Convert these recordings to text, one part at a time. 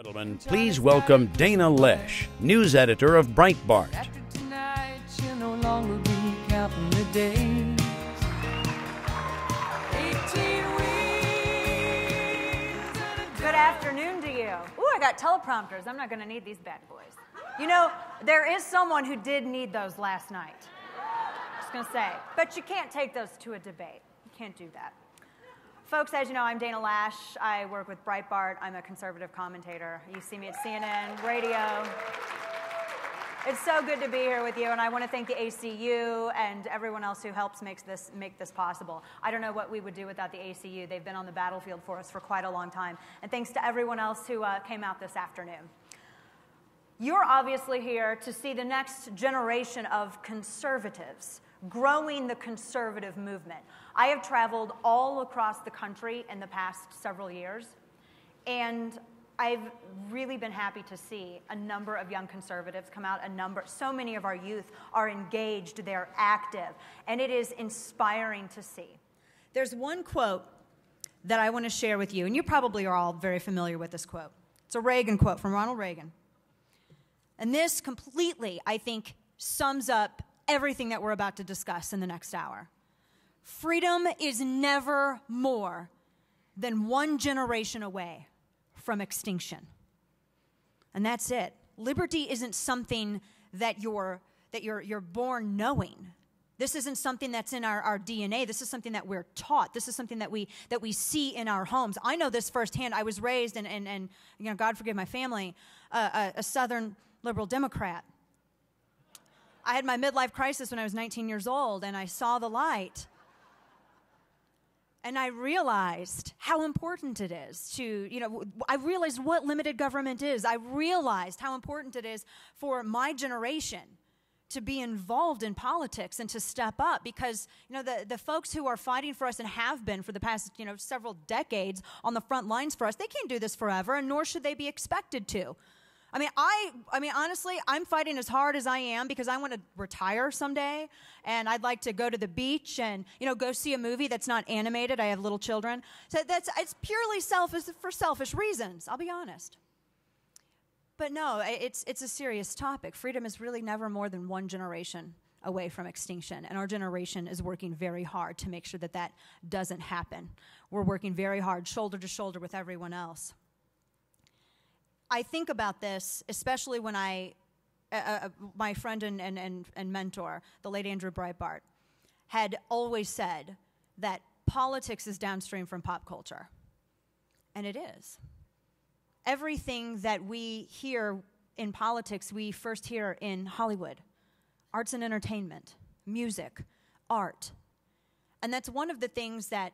Gentlemen, please welcome Dana Lesh, news editor of Breitbart. After tonight, you'll no longer be counting the days. 18 wheels. Good afternoon to you. Ooh, I got teleprompters. I'm not going to need these bad boys. You know, there is someone who did need those last night. Just going to say. But you can't take those to a debate. You can't do that. Folks, as you know, I'm Dana Lash. I work with Breitbart. I'm a conservative commentator. You see me at CNN, radio. It's so good to be here with you, and I want to thank the ACU and everyone else who helps make this possible. I don't know what we would do without the ACU. They've been on the battlefield for us for quite a long time. And thanks to everyone else who came out this afternoon. You're obviously here to see the next generation of conservatives growing the conservative movement. I have traveled all across the country in the past several years, and I've really been happy to see a number of young conservatives come out. So many of our youth are engaged, they're active, and it is inspiring to see. There's one quote that I want to share with you, and you probably are all very familiar with this quote. It's a Reagan quote from Ronald Reagan. And this completely, I think, sums up everything that we're about to discuss in the next hour. Freedom is never more than one generation away from extinction. And that's it. Liberty isn't something that you're born knowing. This isn't something that's in our DNA. This is something that we're taught. This is something that we see in our homes. I know this firsthand. I was raised, and you know, God forgive my family, a Southern liberal Democrat. I had my midlife crisis when I was 19 years old, and I saw the light. And I realized how important it is I realized what limited government is. I realized how important it is for my generation to be involved in politics and to step up, because, the folks who are fighting for us and have been for the past, several decades on the front lines for us, they can't do this forever, and nor should they be expected to. I mean, honestly, I'm fighting as hard as I am because I want to retire someday, and I'd like to go to the beach and, go see a movie that's not animated. I have little children. So it's purely for selfish reasons, I'll be honest. But no, it's a serious topic. Freedom is really never more than one generation away from extinction, and our generation is working very hard to make sure that that doesn't happen. We're working very hard, shoulder to shoulder with everyone else. I think about this, especially when my friend and mentor, the late Andrew Breitbart, had always said that politics is downstream from pop culture. And it is. Everything that we hear in politics, we first hear in Hollywood. Arts and entertainment, music, art. And that's one of the things that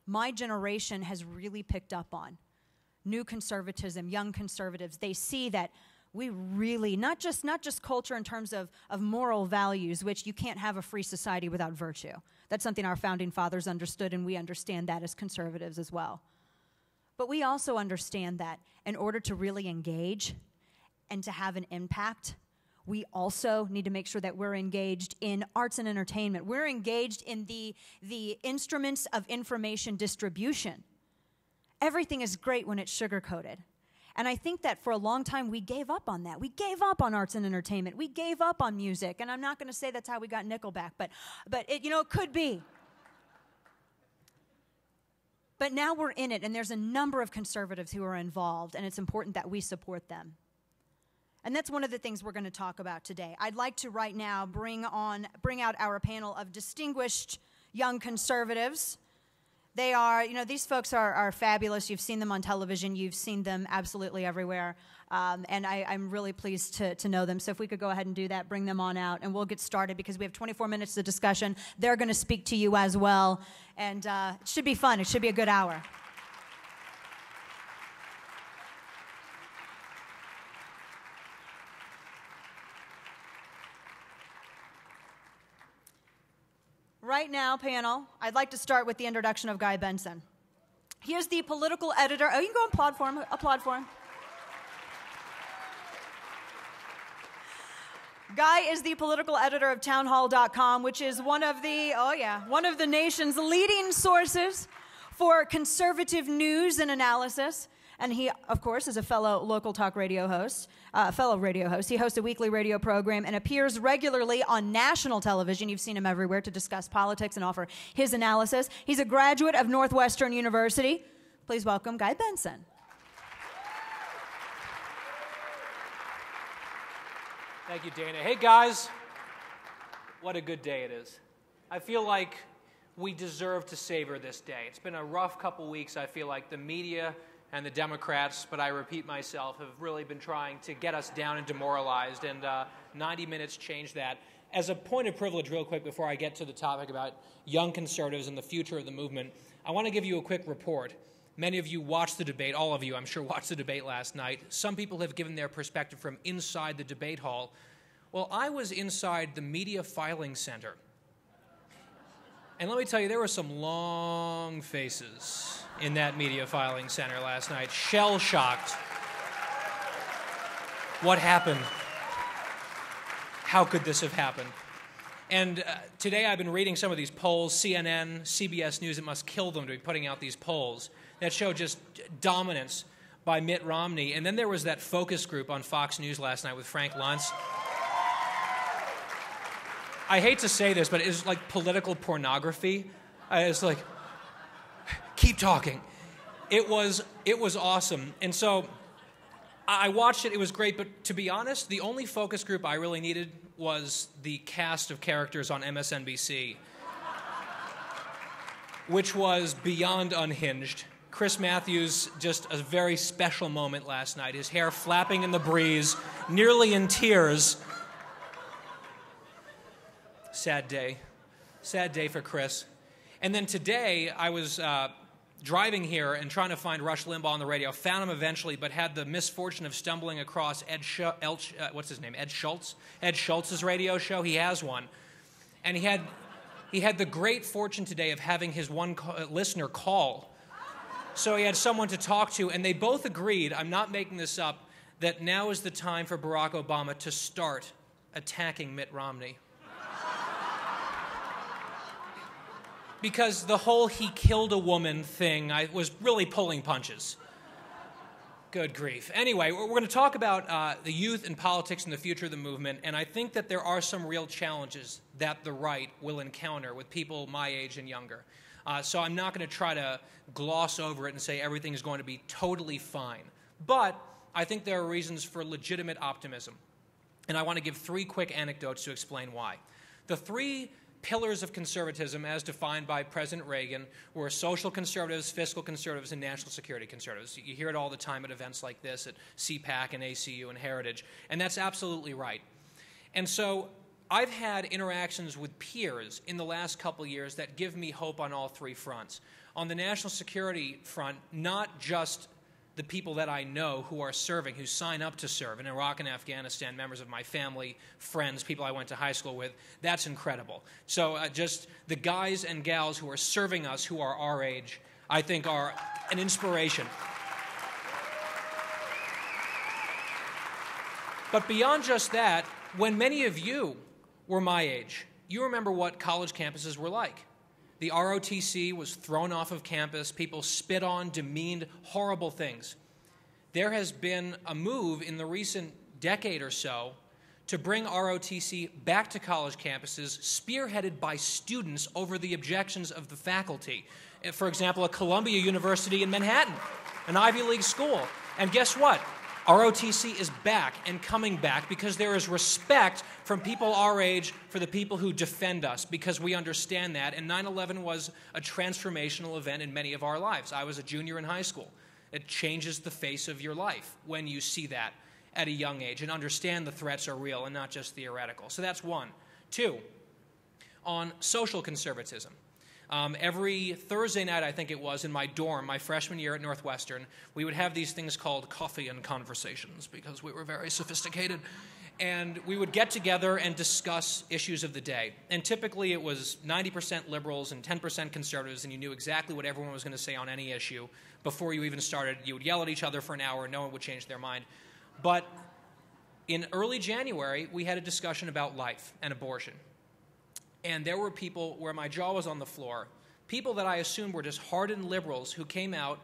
my generation has really picked up on. New conservatism, young conservatives, they see that we really, not just culture in terms of moral values, which you can't have a free society without virtue. That's something our founding fathers understood, and we understand that as conservatives as well. But we also understand that in order to really engage and to have an impact, we also need to make sure that we're engaged in arts and entertainment. We're engaged in the instruments of information distribution. Everything is great when it's sugar-coated. And I think that for a long time, we gave up on that. We gave up on arts and entertainment. We gave up on music. And I'm not going to say that's how we got Nickelback, but it, it could be. But now we're in it, and there's a number of conservatives who are involved, and it's important that we support them. And that's one of the things we're going to talk about today. I'd like to right now bring out our panel of distinguished young conservatives. They are, these folks are fabulous. You've seen them on television. You've seen them absolutely everywhere. And I'm really pleased to know them. So if we could go ahead and do that, bring them on out, and we'll get started because we have 24 minutes of discussion. They're going to speak to you as well. And it should be fun. It should be a good hour. Right now, panel, I'd like to start with the introduction of Guy Benson. He is the political editor. Oh, you can go applaud for him. Applaud for him. Guy is the political editor of townhall.com, which is one of the nation's leading sources for conservative news and analysis. And he, of course, is a fellow local talk radio host, fellow radio host. He hosts a weekly radio program and appears regularly on national television. You've seen him everywhere to discuss politics and offer his analysis. He's a graduate of Northwestern University. Please welcome Guy Benson. Thank you, Dana. Hey, guys. What a good day it is. I feel like we deserve to savor this day. It's been a rough couple weeks. I feel like the media and the Democrats, but I repeat myself, have really been trying to get us down and demoralized, and 90 minutes changed that. As a point of privilege, real quick, before I get to the topic about young conservatives and the future of the movement, I want to give you a quick report. Many of you watched the debate, all of you, I'm sure, watched the debate last night. Some people have given their perspective from inside the debate hall. Well, I was inside the media filing center. And let me tell you, there were some long faces in that media filing center last night, shell-shocked. What happened? How could this have happened? And today I've been reading some of these polls, CNN, CBS News. It must kill them to be putting out these polls that show just dominance by Mitt Romney. And then there was that focus group on Fox News last night with Frank Luntz. I hate to say this, but it was like political pornography. It's like, keep talking. It was awesome. And so I watched it. It was great. But to be honest, the only focus group I really needed was the cast of characters on MSNBC, which was beyond unhinged. Chris Matthews, just a very special moment last night. His hair flapping in the breeze, nearly in tears. Sad day. Sad day for Chris. And then today, I was driving here and trying to find Rush Limbaugh on the radio. Found him eventually, but had the misfortune of stumbling across Ed Schultz? Ed Schultz's radio show. He has one. And he had the great fortune today of having his one listener call. So he had someone to talk to, and they both agreed, I'm not making this up, that now is the time for Barack Obama to start attacking Mitt Romney. Because the whole he killed a woman thing, I was really pulling punches. Good grief. Anyway, we're going to talk about the youth and politics and the future of the movement, and I think that there are some real challenges that the right will encounter with people my age and younger. So I'm not going to try to gloss over it and say everything is going to be totally fine. But I think there are reasons for legitimate optimism. And I want to give 3 quick anecdotes to explain why. The 3 pillars of conservatism, as defined by President Reagan, were social conservatives, fiscal conservatives, and national security conservatives. You hear it all the time at events like this, at CPAC and ACU and Heritage, and that's absolutely right. And so I've had interactions with peers in the last couple years that give me hope on all 3 fronts. On the national security front, not just the people that I know who are serving, who sign up to serve in Iraq and Afghanistan, members of my family, friends, people I went to high school with, that's incredible. So just the guys and gals who are serving us, who are our age, I think are an inspiration. But beyond just that, when many of you were my age, you remember what college campuses were like. The ROTC was thrown off of campus. People spit on, demeaned, horrible things. There has been a move in the recent decade or so to bring ROTC back to college campuses, spearheaded by students over the objections of the faculty. For example, at Columbia University in Manhattan, an Ivy League school. And guess what? ROTC is back and coming back because there is respect from people our age for the people who defend us, because we understand that. And 9/11 was a transformational event in many of our lives. I was a junior in high school. It changes the face of your life when you see that at a young age and understand the threats are real and not just theoretical. So that's 1. 2, on social conservatism. Every Thursday night, I think it was, in my dorm, my freshman year at Northwestern, we would have these things called coffee and conversations because we were very sophisticated. And we would get together and discuss issues of the day. And typically it was 90% liberals and 10% conservatives, and you knew exactly what everyone was going to say on any issue. Before you even started, you would yell at each other for an hour, and no one would change their mind. But in early January, we had a discussion about life and abortion. And there were people where my jaw was on the floor, people that I assumed were just hardened liberals who came out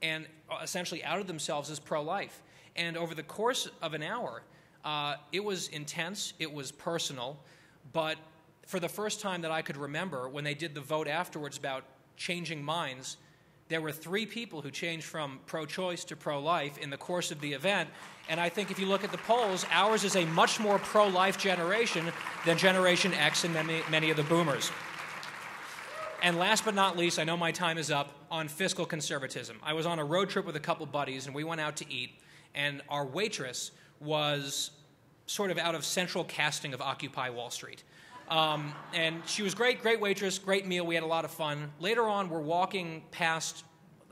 and essentially outed themselves as pro-life. And over the course of an hour, it was intense, it was personal, but for the first time that I could remember, when they did the vote afterwards about changing minds, there were 3 people who changed from pro-choice to pro-life in the course of the event. And I think if you look at the polls, ours is a much more pro-life generation than Generation X and many of the boomers. And last but not least, I know my time is up, on fiscal conservatism. I was on a road trip with a couple buddies, and we went out to eat, and our waitress was sort of out of central casting of Occupy Wall Street. And she was great waitress, great meal, we had a lot of fun. Later on, we're walking past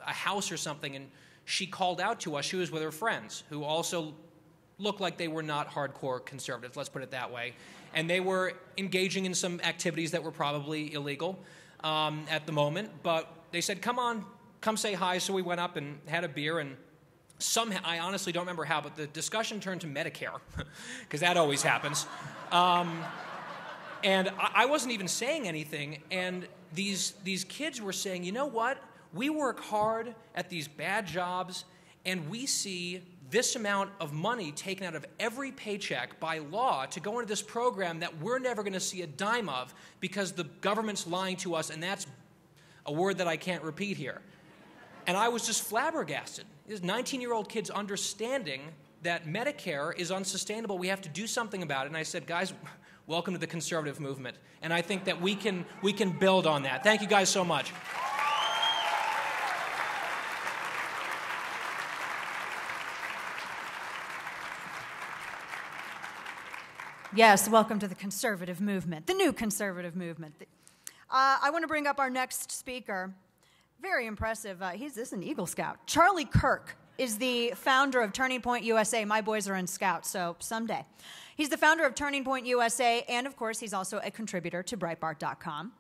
a house or something, and she called out to us. She was with her friends, who also looked like they were not hardcore conservatives, let's put it that way. And they were engaging in some activities that were probably illegal at the moment, but they said, come on, come say hi. So we went up and had a beer, and somehow, I honestly don't remember how, but the discussion turned to Medicare, because that always happens. And I wasn't even saying anything, and these kids were saying, you know what? We work hard at these bad jobs, and we see this amount of money taken out of every paycheck by law to go into this program that we're never going to see a dime of because the government's lying to us, and that's a word that I can't repeat here. And I was just flabbergasted. These 19-year-old kids understanding that Medicare is unsustainable. We have to do something about it. And I said, guys, welcome to the conservative movement. And I think that we can build on that. Thank you guys so much. Yes, welcome to the conservative movement, the new conservative movement. I want to bring up our next speaker. Very impressive. This is an Eagle Scout. Charlie Kirk is the founder of Turning Point USA. My boys are in Scouts, so someday. He's the founder of Turning Point USA, and of course, he's also a contributor to Breitbart.com.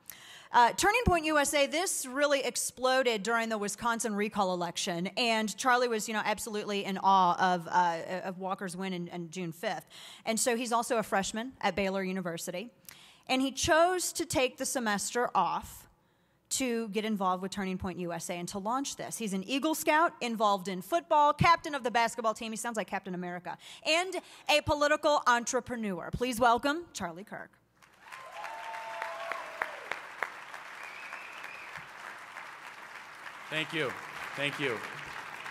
Turning Point USA, this really exploded during the Wisconsin recall election, and Charlie was, absolutely in awe of Walker's win on June 5th. And so he's also a freshman at Baylor University, and he chose to take the semester off to get involved with Turning Point USA and to launch this. He's an Eagle Scout, involved in football, captain of the basketball team. He sounds like Captain America, and a political entrepreneur. Please welcome Charlie Kirk. Thank you. Thank you.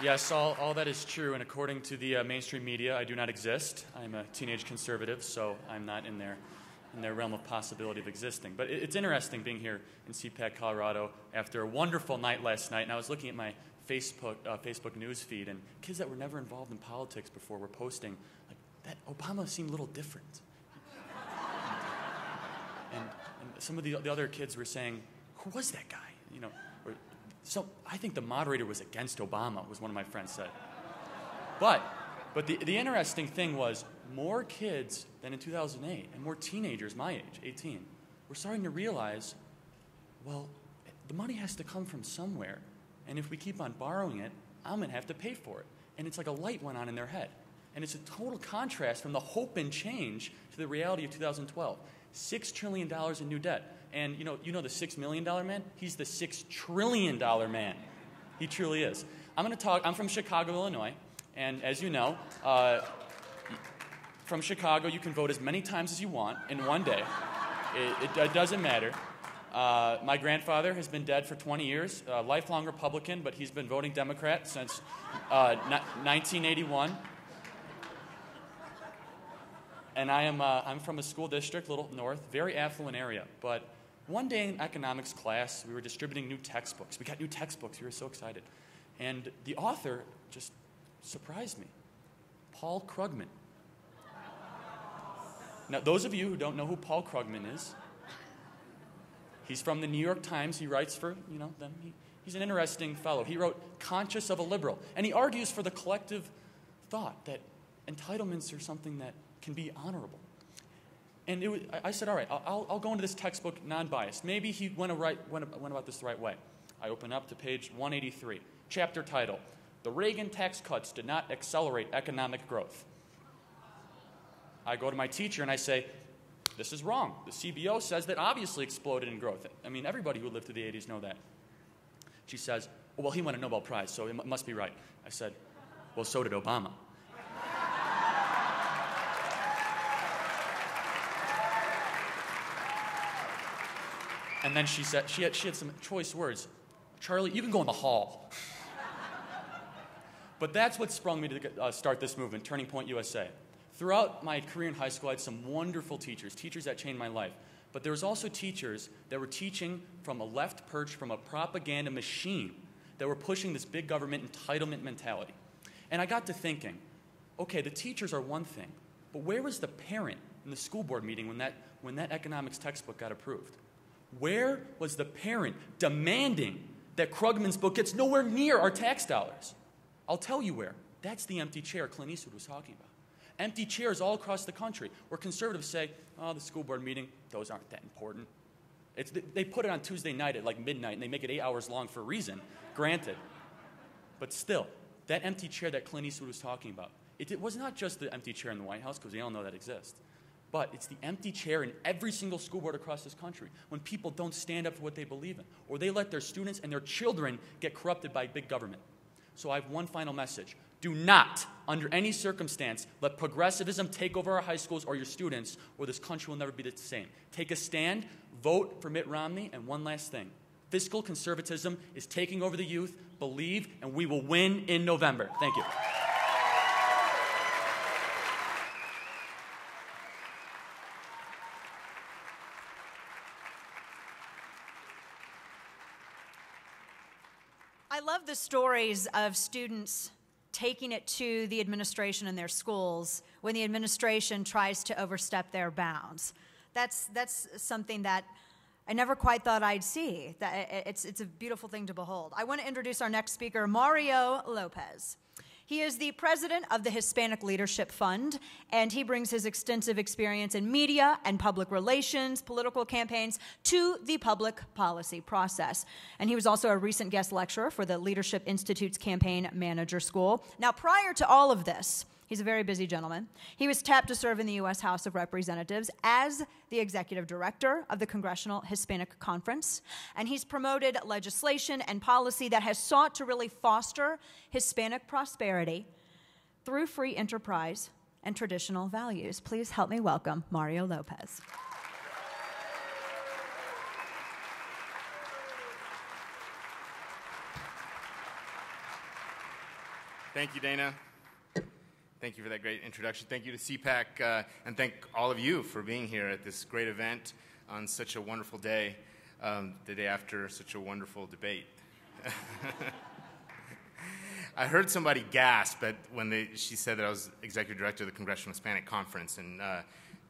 Yes, all that is true, and according to the mainstream media, I do not exist. I'm a teenage conservative, so I'm not in their realm of possibility of existing. But it's interesting being here in CPAC, Colorado, after a wonderful night last night, and I was looking at my Facebook news feed, and kids that were never involved in politics before were posting, like, that Obama seemed a little different. and some of the other kids were saying, who was that guy? So I think the moderator was against Obama, was one of my friends said. But the interesting thing was more kids than in 2008 and more teenagers my age, 18, were starting to realize, well, the money has to come from somewhere, and if we keep on borrowing it, I'm going to have to pay for it. And it's like a light went on in their head. And it's a total contrast from the hope and change to the reality of 2012. $6 trillion in new debt. And you know the $6 million man? He's the $6 trillion man. He truly is. I'm from Chicago, Illinois, and as you know, from Chicago you can vote as many times as you want in one day. It doesn't matter. My grandfather has been dead for 20 years, a lifelong Republican, but he's been voting Democrat since 1981. And I'm from a school district, a little north, very affluent area. But one day in economics class, we were distributing new textbooks. We got new textbooks. We were so excited. And the author just surprised me. Paul Krugman. Now, those of you who don't know who Paul Krugman is, he's from the New York Times. He writes for, them. He's an interesting fellow. He wrote Conscious of a Liberal. And he argues for the collective thought that entitlements are something that can be honorable. And I said, all right, I'll go into this textbook non-biased. Maybe he went about this the right way. I open up to page 183, chapter title, The Reagan Tax Cuts Did Not Accelerate Economic Growth. I go to my teacher and I say, this is wrong. The CBO says that obviously exploded in growth. I mean, everybody who lived through the 80s know that. She says, well, he won a Nobel Prize, so it must be right. I said, well, so did Obama. And then she said, she had some choice words. Charlie, you can go in the hall. But that's what sprung me to start this movement, Turning Point USA. Throughout my career in high school, I had some wonderful teachers that changed my life. But there was also teachers that were teaching from a left perch, from a propaganda machine, that were pushing this big government entitlement mentality. And I got to thinking, okay, the teachers are one thing, but where was the parent in the school board meeting when that economics textbook got approved? Where was the parent demanding that Krugman's book gets nowhere near our tax dollars? I'll tell you where. That's the empty chair Clint Eastwood was talking about. Empty chairs all across the country where conservatives say, oh, the school board meeting, those aren't that important. They put it on Tuesday night at like midnight, and they make it 8 hours long for a reason, granted. But still, that empty chair that Clint Eastwood was talking about, it was not just the empty chair in the White House, because we all know that exists. But it's the empty chair in every single school board across this country when people don't stand up for what they believe in, or they let their students and their children get corrupted by big government. So I have one final message. Do not, under any circumstance, let progressivism take over our high schools or your students, or this country will never be the same. Take a stand, vote for Mitt Romney, and one last thing. Fiscal conservatism is taking over the youth. Believe, and we will win in November. Thank you. I love the stories of students taking it to the administration in their schools when the administration tries to overstep their bounds. That's something that I never quite thought I'd see. It's a beautiful thing to behold. I want to introduce our next speaker, Mario Lopez. He is the president of the Hispanic Leadership Fund, and he brings his extensive experience in media and public relations, political campaigns, to the public policy process. And he was also a recent guest lecturer for the Leadership Institute's Campaign Manager School. Now, prior to all of this, he's a very busy gentleman. He was tapped to serve in the U.S. House of Representatives as the executive director of the Congressional Hispanic Conference, and he's promoted legislation and policy that has sought to really foster Hispanic prosperity through free enterprise and traditional values. Please help me welcome Mario Lopez. Thank you, Dana. Thank you for that great introduction. Thank you to CPAC, and thank all of you for being here at this great event on such a wonderful day, the day after such a wonderful debate. I heard somebody gasp when she said that I was executive director of the Congressional Hispanic Conference, and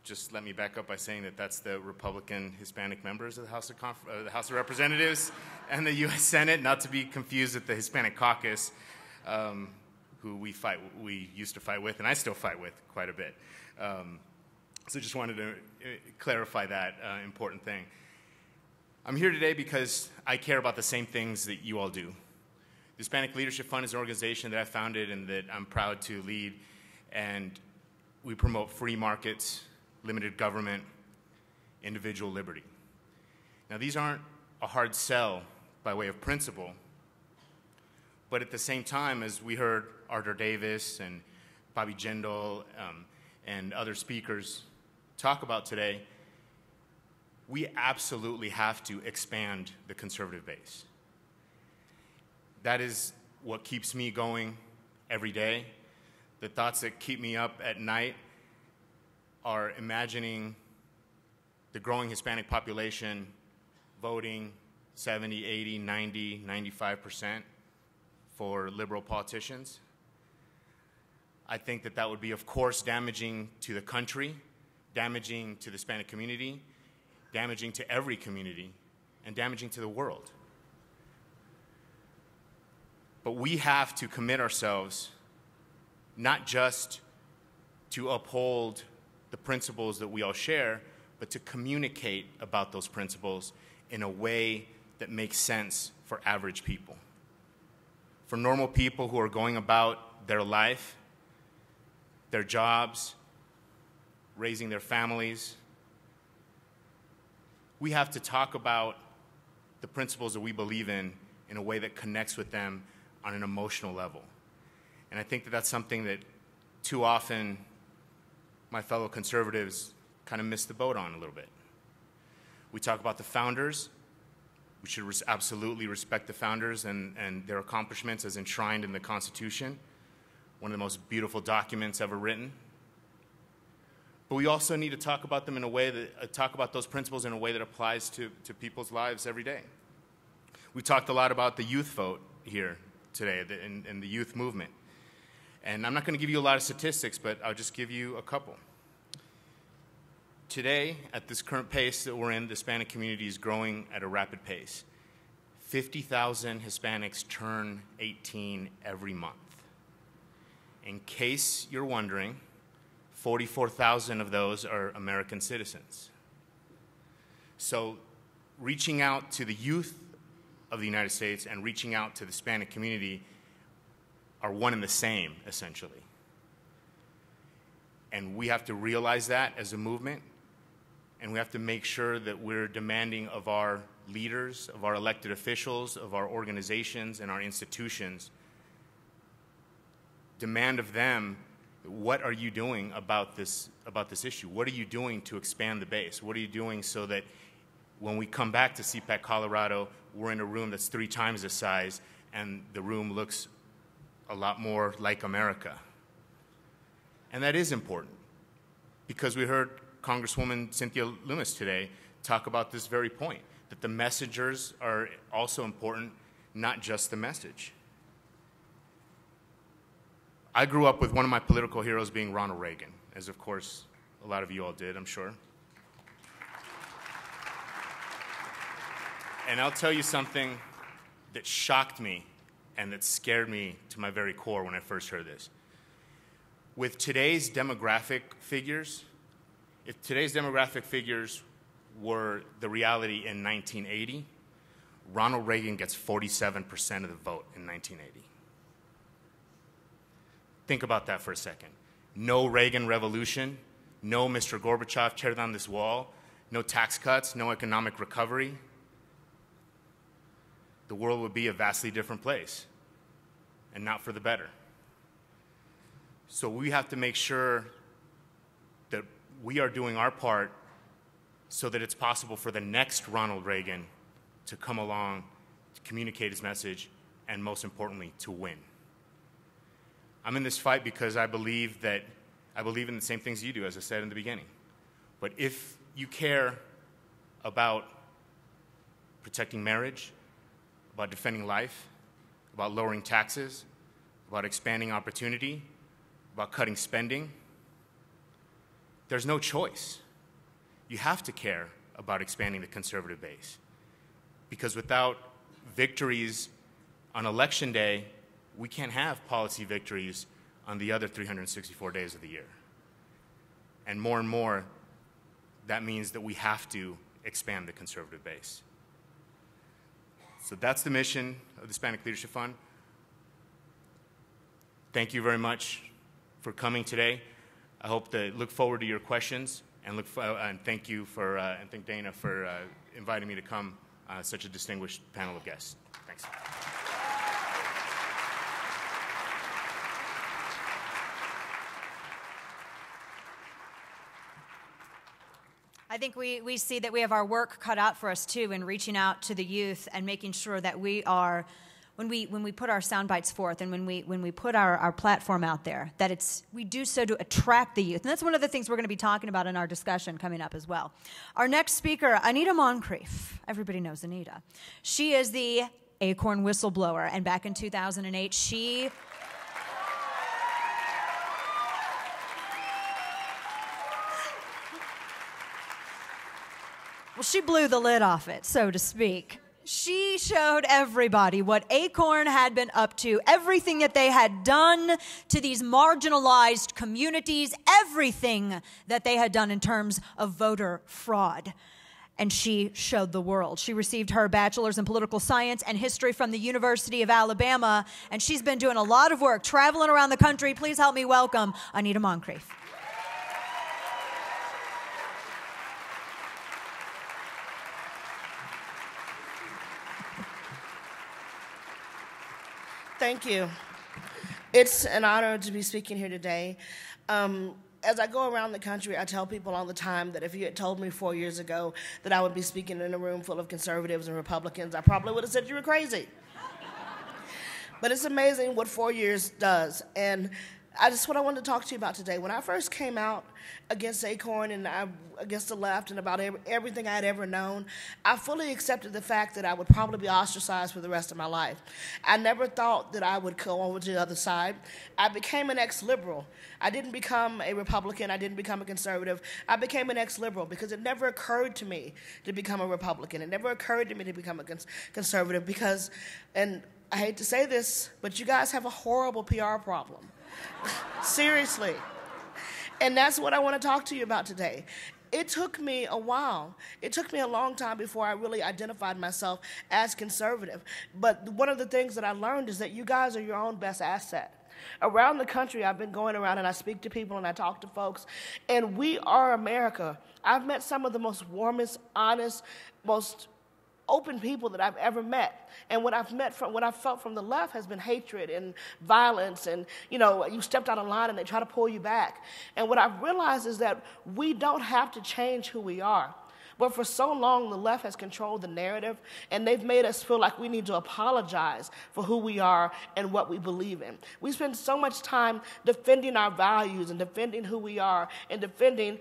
just let me back up by saying that that's the Republican Hispanic members of the House of Representatives and the U.S. Senate, not to be confused with the Hispanic Caucus, who we used to fight with, and I still fight with quite a bit. So just wanted to clarify that important thing. I'm here today because I care about the same things that you all do. The Hispanic Leadership Fund is an organization that I founded and that I'm proud to lead, and we promote free markets, limited government, individual liberty. Now, these aren't a hard sell by way of principle, but at the same time, as we heard Arthur Davis and Bobby Jindal and other speakers talk about today, we absolutely have to expand the conservative base. That is what keeps me going every day. The thoughts that keep me up at night are imagining the growing Hispanic population voting 70, 80, 90, 95% for liberal politicians. I think that would be, of course, damaging to the country, damaging to the Hispanic community, damaging to every community, and damaging to the world. But we have to commit ourselves not just to uphold the principles that we all share, but to communicate about those principles in a way that makes sense for average people. For normal people who are going about their life, their jobs, raising their families, we have to talk about the principles that we believe in in a way that connects with them on an emotional level. And I think that that's something that too often my fellow conservatives kind of miss the boat on a little bit. We talk about the founders. We should absolutely respect the founders and their accomplishments as enshrined in the Constitution, one of the most beautiful documents ever written. But we also need to talk about them in a way that, talk about those principles in a way that applies to people's lives every day. We talked a lot about the youth vote here today and the youth movement. And I'm not going to give you a lot of statistics, but I'll just give you a couple. Today, at this current pace that we're in, the Hispanic community is growing at a rapid pace. 50,000 Hispanics turn 18 every month. In case you're wondering, 44,000 of those are American citizens. So reaching out to the youth of the United States and reaching out to the Hispanic community are one and the same, essentially. And we have to realize that as a movement, and we have to make sure that we're demanding of our leaders, of our elected officials, of our organizations and our institutions, demand of them, what are you doing about this issue? What are you doing to expand the base? What are you doing so that when we come back to CPAC Colorado, we're in a room that's 3 times the size and the room looks a lot more like America? And that is important because we heard Congresswoman Cynthia Lummis today talk about this very point, that the messengers are also important, not just the message. I grew up with one of my political heroes being Ronald Reagan, as of course a lot of you all did, I'm sure. And I'll tell you something that shocked me and that scared me to my very core when I first heard this. With today's demographic figures, if today's demographic figures were the reality in 1980, Ronald Reagan gets 47% of the vote in 1980. Think about that for a second. No Reagan revolution, no Mr. Gorbachev tear down this wall, no tax cuts, no economic recovery. The world would be a vastly different place, and not for the better. So we have to make sure that we are doing our part so that it's possible for the next Ronald Reagan to come along, to communicate his message, and most importantly, to win. I'm in this fight because I believe in the same things you do, as I said in the beginning. But if you care about protecting marriage, about defending life, about lowering taxes, about expanding opportunity, about cutting spending, there's no choice. You have to care about expanding the conservative base. Because without victories on Election Day, we can't have policy victories on the other 364 days of the year. And more, that means that we have to expand the conservative base. So that's the mission of the Hispanic Leadership Fund. Thank you very much for coming today. I hope to look forward to your questions and thank you for and thank Dana for inviting me to come, such a distinguished panel of guests. Thanks. I think we see that we have our work cut out for us too in reaching out to the youth and making sure that we are, when we put our sound bites forth and when we put our platform out there, that we do so to attract the youth. And that's one of the things we're going to be talking about in our discussion coming up as well. Our next speaker, Anita Moncrief. Everybody knows Anita. She is the Acorn whistleblower, and back in 2008, she blew the lid off it, so to speak. She showed everybody what Acorn had been up to, everything that they had done to these marginalized communities, everything that they had done in terms of voter fraud. And she showed the world. She received her bachelor's in political science and history from the University of Alabama, and she's been doing a lot of work traveling around the country. Please help me welcome Anita Moncrief. Thank you. It's an honor to be speaking here today. As I go around the country, I tell people all the time that if you had told me 4 years ago that I would be speaking in a room full of conservatives and Republicans, I probably would have said you were crazy. But it's amazing what 4 years does. And that's what I wanted to talk to you about today. When I first came out against Acorn and against the left and about everything I had ever known, I fully accepted the fact that I would probably be ostracized for the rest of my life. I never thought that I would go over to the other side. I became an ex-liberal. I didn't become a Republican. I didn't become a conservative. I became an ex-liberal because it never occurred to me to become a Republican. It never occurred to me to become a conservative because, and I hate to say this, but you guys have a horrible PR problem. Seriously. And that's what I want to talk to you about today. It took me a while. It took me a long time before I really identified myself as conservative. But one of the things that I learned is that you guys are your own best asset. Around the country, I've been going around and I speak to people and I talk to folks, and we are America. I've met some of the most warmest, honest, most open people that I've ever met. And what I've felt from the left has been hatred and violence, and you stepped out of line and they try to pull you back. And what I've realized is that we don't have to change who we are. But for so long, the left has controlled the narrative, and they've made us feel like we need to apologize for who we are and what we believe in. We spend so much time defending our values and defending who we are and defending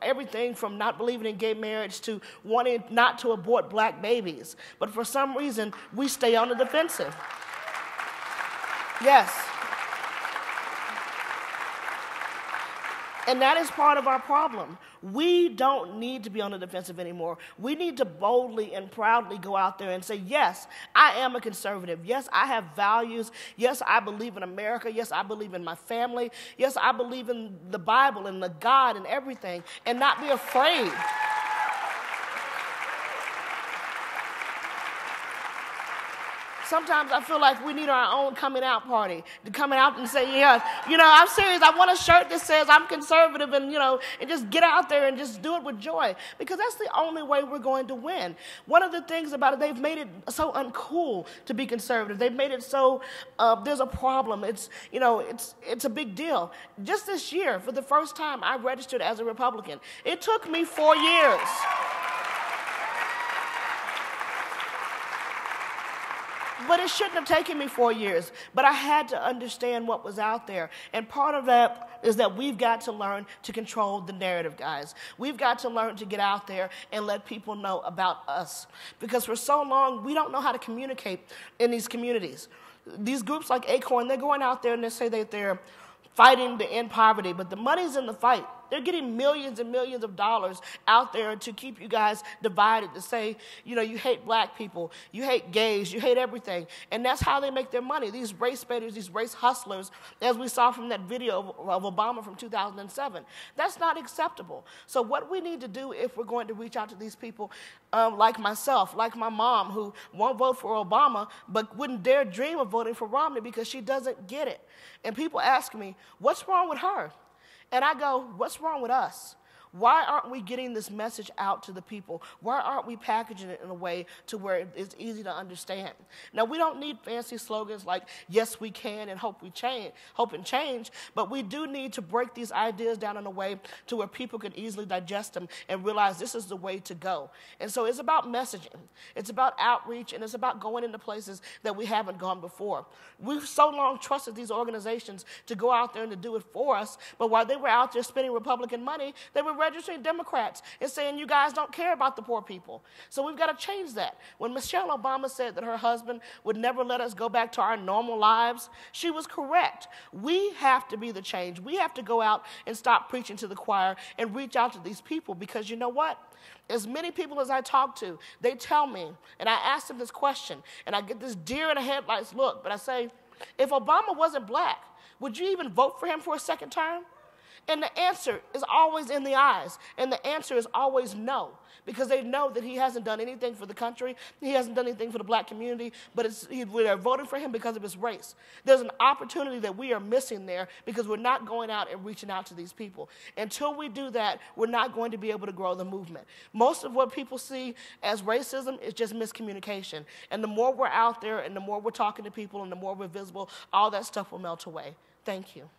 everything from not believing in gay marriage to wanting not to abort black babies. But for some reason, we stay on the defensive. Yes. And that is part of our problem. We don't need to be on the defensive anymore. We need to boldly and proudly go out there and say, yes, I am a conservative. Yes, I have values. Yes, I believe in America. Yes, I believe in my family. Yes, I believe in the Bible and the God and everything, and not be afraid. Sometimes I feel like we need our own coming out party to come out and say, yeah, I'm serious. I want a shirt that says I'm conservative and just get out there and just do it with joy, because that's the only way we're going to win. One of the things about it, they've made it so uncool to be conservative. They've made it so there's a problem. It's a big deal. Just this year, for the first time, I registered as a Republican. It took me 4 years. But it shouldn't have taken me 4 years. But I had to understand what was out there. And part of that is that we've got to learn to control the narrative, guys. We've got to learn to get out there and let people know about us. Because for so long, we don't know how to communicate in these communities. These groups like Acorn, they're going out there and they say that they're fighting to end poverty, but the money's in the fight. They're getting millions and millions of dollars out there to keep you guys divided, to say, you hate black people, you hate gays, you hate everything. And that's how they make their money. These race baiters, these race hustlers, as we saw from that video of Obama from 2007. That's not acceptable. So what we need to do if we're going to reach out to these people, like myself, like my mom, who won't vote for Obama, but wouldn't dare dream of voting for Romney because she doesn't get it. And people ask me, what's wrong with her? And I go, what's wrong with us? Why aren't we getting this message out to the people? Why aren't we packaging it in a way to where it's easy to understand? Now, we don't need fancy slogans like, yes, we can, and hope and change, but we do need to break these ideas down in a way to where people can easily digest them and realize this is the way to go. And so it's about messaging. It's about outreach, and it's about going into places that we haven't gone before. We've so long trusted these organizations to go out there and to do it for us, but while they were out there spending Republican money, they were registering Democrats and saying you guys don't care about the poor people. So we've got to change that. When Michelle Obama said that her husband would never let us go back to our normal lives, she was correct. We have to be the change. We have to go out and stop preaching to the choir and reach out to these people, because you know what? As many people as I talk to, they tell me, and I ask them this question, and I get this deer in the headlights look, but I say, if Obama wasn't black, would you even vote for him for a second term? And the answer is always in the eyes. And the answer is always no. Because they know that he hasn't done anything for the country. He hasn't done anything for the black community. But they're voting for him because of his race. There's an opportunity that we are missing there because we're not going out and reaching out to these people. Until we do that, we're not going to be able to grow the movement. Most of what people see as racism is just miscommunication. And the more we're out there and the more we're talking to people and the more we're visible, all that stuff will melt away. Thank you.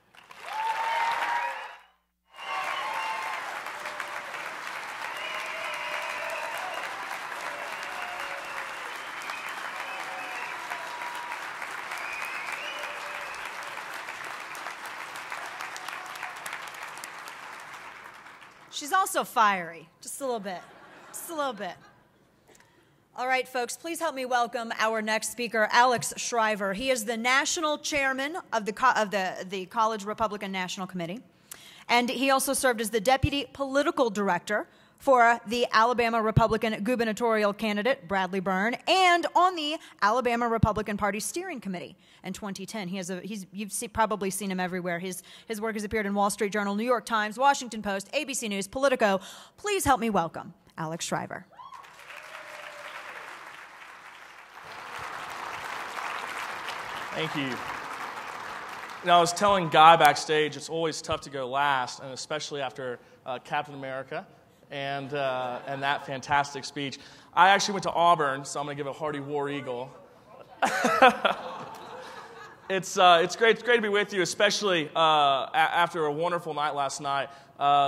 She's also fiery, just a little bit, just a little bit. All right, folks, please help me welcome our next speaker, Alex Shriver. He is the national chairman of the College Republican National Committee, and he also served as the deputy political director for the Alabama Republican gubernatorial candidate, Bradley Byrne, and on the Alabama Republican Party Steering Committee in 2010. You've probably seen him everywhere. His work has appeared in Wall Street Journal, New York Times, Washington Post, ABC News, Politico. Please help me welcome Alex Shriver. Thank you. I was telling Guy backstage, it's always tough to go last, and especially after Captain America and that fantastic speech. I actually went to Auburn, so I'm going to give a hearty War Eagle. It's great to be with you, especially after a wonderful night last night.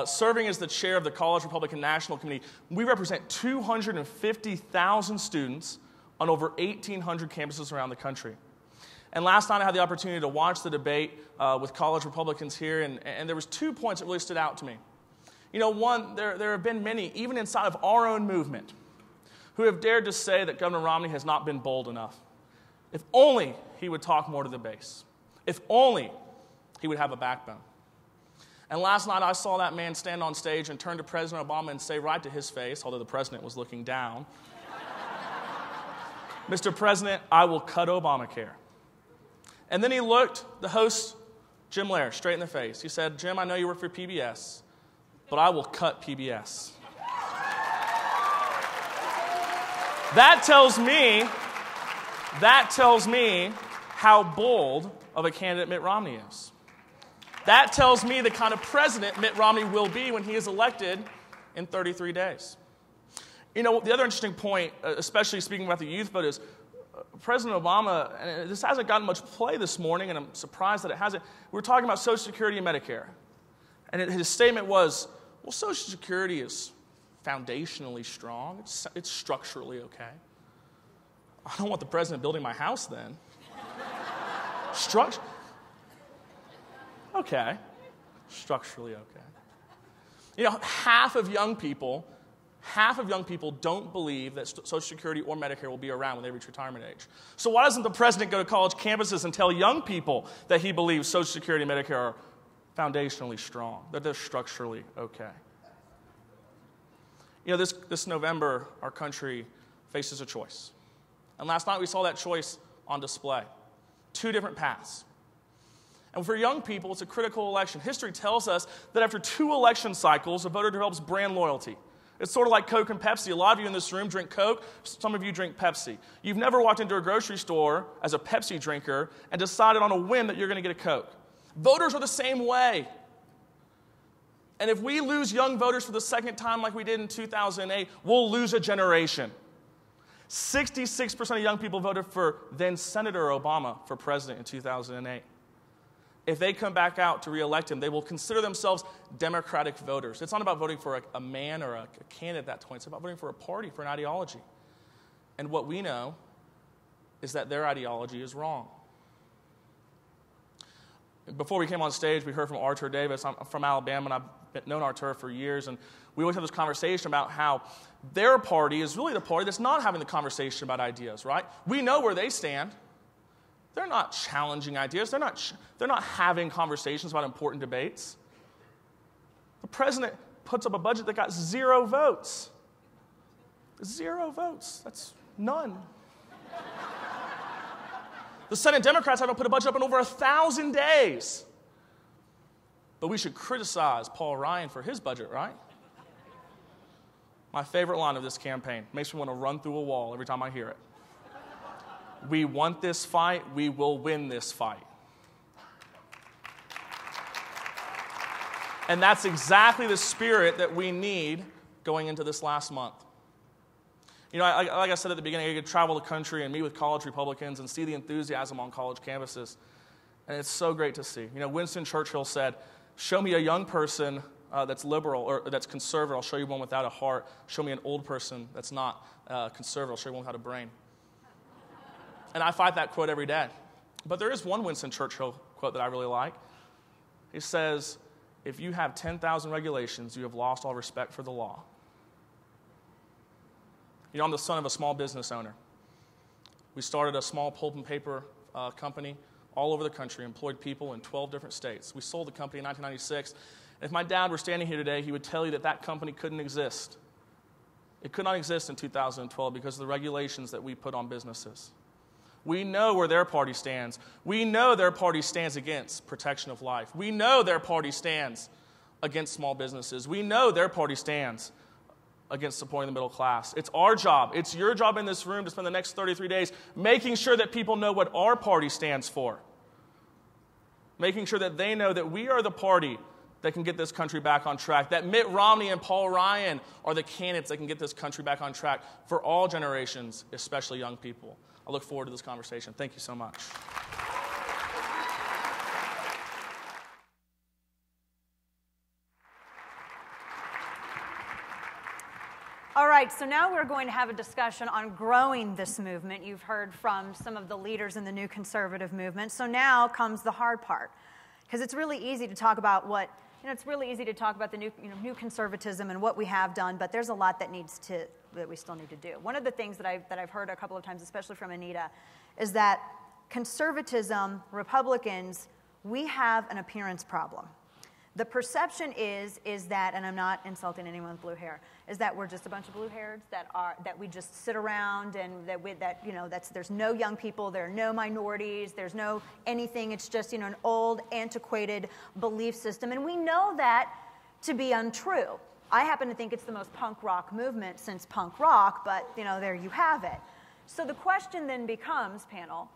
Serving as the chair of the College Republican National Committee, we represent 250,000 students on over 1,800 campuses around the country. And last night I had the opportunity to watch the debate with college Republicans here, and there was 2 points that really stood out to me. You know, one, there have been many, even inside of our own movement, who have dared to say that Governor Romney has not been bold enough. If only he would talk more to the base. If only he would have a backbone. And last night I saw that man stand on stage and turn to President Obama and say right to his face, although the president was looking down, Mr. President, I will cut Obamacare. And then he looked the host, Jim Lehrer, straight in the face. He said, Jim, I know you work for PBS, but I will cut PBS. That tells me how bold of a candidate Mitt Romney is. That tells me the kind of president Mitt Romney will be when he is elected in 33 days. You know, the other interesting point, especially speaking about the youth vote, is President Obama, and this hasn't gotten much play this morning, and I'm surprised that it hasn't. We were talking about Social Security and Medicare. And his statement was, well, Social Security is foundationally strong. It's structurally okay. I don't want the president building my house then. Okay. Structurally okay. You know, half of young people don't believe that Social Security or Medicare will be around when they reach retirement age. So why doesn't the president go to college campuses and tell young people that he believes Social Security and Medicare are foundationally strong, that they're structurally okay? You know, this November, our country faces a choice. And last night we saw that choice on display. 2 different paths. And for young people, it's a critical election. History tells us that after 2 election cycles, a voter develops brand loyalty. It's sort of like Coke and Pepsi. A lot of you in this room drink Coke. Some of you drink Pepsi. You've never walked into a grocery store as a Pepsi drinker and decided on a whim that you're going to get a Coke. Voters are the same way. And if we lose young voters for the second time like we did in 2008, we'll lose a generation. 66% of young people voted for then Senator Obama for president in 2008. If they come back out to re-elect him, they will consider themselves Democratic voters. It's not about voting for a man or a candidate at that point. It's about voting for a party, for an ideology. And what we know is that their ideology is wrong. Before we came on stage, we heard from Artur Davis. I'm from Alabama, and I've known Artur for years. And we always have this conversation about how their party is really the party that's not having the conversation about ideas, right? We know where they stand. They're not challenging ideas. They're not having conversations about important debates. The president puts up a budget that got 0 votes. 0 votes. That's none. The Senate Democrats haven't put a budget up in over 1,000 days. But we should criticize Paul Ryan for his budget, right? My favorite line of this campaign makes me want to run through a wall every time I hear it. We want this fight, we will win this fight. And that's exactly the spirit that we need going into this last month. You know, like I said at the beginning, I could travel the country and meet with college Republicans and see the enthusiasm on college campuses. And it's so great to see. You know, Winston Churchill said, show me a young person that's liberal or that's conservative, I'll show you one without a heart. Show me an old person that's not conservative, I'll show you one without a brain. And I fight that quote every day. But there is one Winston Churchill quote that I really like. He says, if you have 10,000 regulations, you have lost all respect for the law. You know, I'm the son of a small business owner. We started a small pulp and paper company all over the country, employed people in 12 different states. We sold the company in 1996. And if my dad were standing here today, he would tell you that that company couldn't exist. It could not exist in 2012 because of the regulations that we put on businesses. We know where their party stands. We know their party stands against protection of life. We know their party stands against small businesses. We know their party stands against supporting the middle class. It's our job. It's your job in this room to spend the next 33 days making sure that people know what our party stands for. Making sure that they know that we are the party that can get this country back on track. That Mitt Romney and Paul Ryan are the candidates that can get this country back on track for all generations, especially young people. I look forward to this conversation. Thank you so much. All right, so now we're going to have a discussion on growing this movement. You've heard from some of the leaders in the new conservative movement. So now comes the hard part, because it's really easy to talk about the new conservatism and what we have done, but there's a lot that we still need to do. One of the things that I've heard a couple of times, especially from Anita, is that conservatism, Republicans, we have an appearance problem. The perception is that, and I'm not insulting anyone with blue hair, is that we're just a bunch of blue-hairs that we just sit around and there's no young people, there are no minorities, there's no anything. It's just an old, antiquated belief system, and we know that to be untrue. I happen to think it's the most punk rock movement since punk rock, but there you have it. So the question then becomes, panel,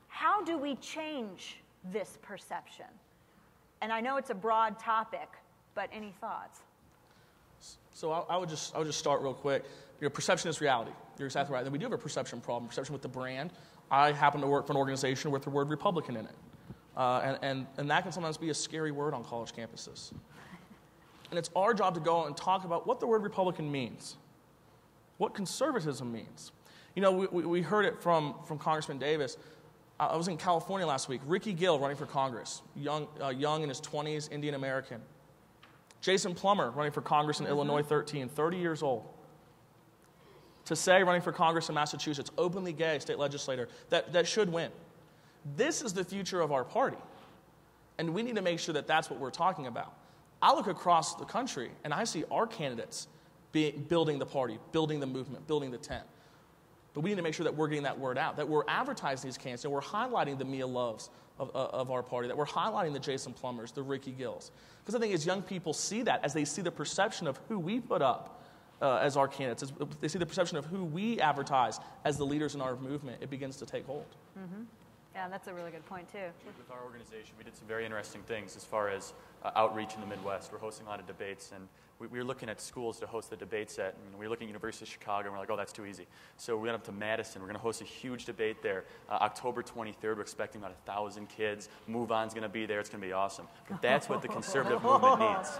how do we change this perception? And I know it's a broad topic, but any thoughts? So I would just start real quick. Perception is reality. You're exactly right. Then we do have a perception problem, perception with the brand. I happen to work for an organization with the word Republican in it. And that can sometimes be a scary word on college campuses. And it's our job to go out and talk about what the word Republican means, what conservatism means. We heard it from Congressman Davis. I was in California last week. Ricky Gill running for Congress, young in his 20s, Indian American. Jason Plummer running for Congress in Illinois, 30 years old. Tassay running for Congress in Massachusetts, openly gay state legislator, that should win. This is the future of our party, and we need to make sure that that's what we're talking about. I look across the country, and I see our candidates building the party, building the movement, building the tent. But we need to make sure that we're getting that word out, that we're advertising these candidates, and we're highlighting the Mia Loves of our party, that we're highlighting the Jason Plumbers, the Ricky Gills. Because I think as young people see that, as they see the perception of who we put up as our candidates, as they see the perception of who we advertise as the leaders in our movement, it begins to take hold. Mm-hmm. Yeah, that's a really good point, too. With our organization, we did some very interesting things as far as outreach in the Midwest. We're hosting a lot of debates, and we were looking at schools to host the debates at. We were looking at University of Chicago, and we're like, oh, that's too easy. So we went up to Madison. We're going to host a huge debate there. October 23rd, we're expecting about 1,000 kids. Move On's going to be there. It's going to be awesome. But that's what the conservative movement needs.